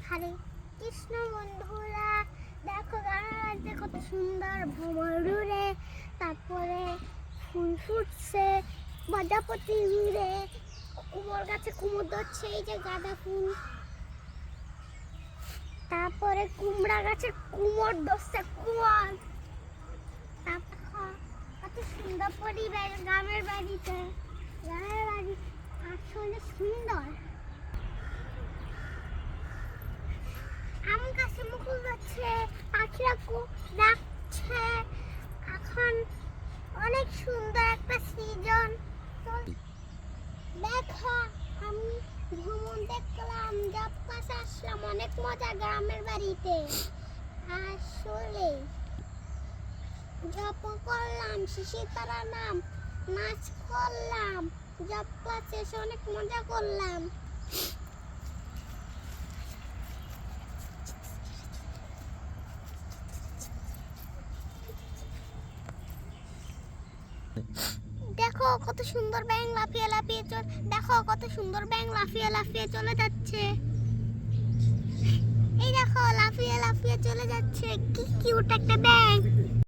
হরে কৃষ্ণ বন্ধুরা, দেখো গাছটা কত সুন্দর ভ্রমরে, তারপরে ফুল ফুটছে, প্রজাপতি উড়ে, কুমড় গাছে কুমড় ধরছে, এই যে গাঁদা ফুল, তারপরে কুমড়া গাছে কুমড় ধরছে, কুমড়। তারপর কত সুন্দর পরিবেশ গ্রামের বাড়িতে, গ্রামের বাড়ি আসলে সুন্দর। আম গাছে মুকুল যাচ্ছে, পাখিরা ডাকছে, এখন অনেক সুন্দর একটা সিজন। দেখো আমি ভ্রমণ দেখলাম, জব কাছে আসলাম, অনেক মজা গ্রামের বাড়িতে। আসলে জব করলাম, শিশির তারা নাম, নাচ করলাম, জব ক্লাসে এসে অনেক মজা করলাম। দেখো কত সুন্দর ব্যাঙ লাফিয়ে লাফিয়ে দেখো কত সুন্দর ব্যাঙ লাফিয়ে লাফিয়ে চলে যাচ্ছে। এই দেখো লাফিয়ে লাফিয়ে চলে যাচ্ছে, কি কিউট একটা ব্যাঙ।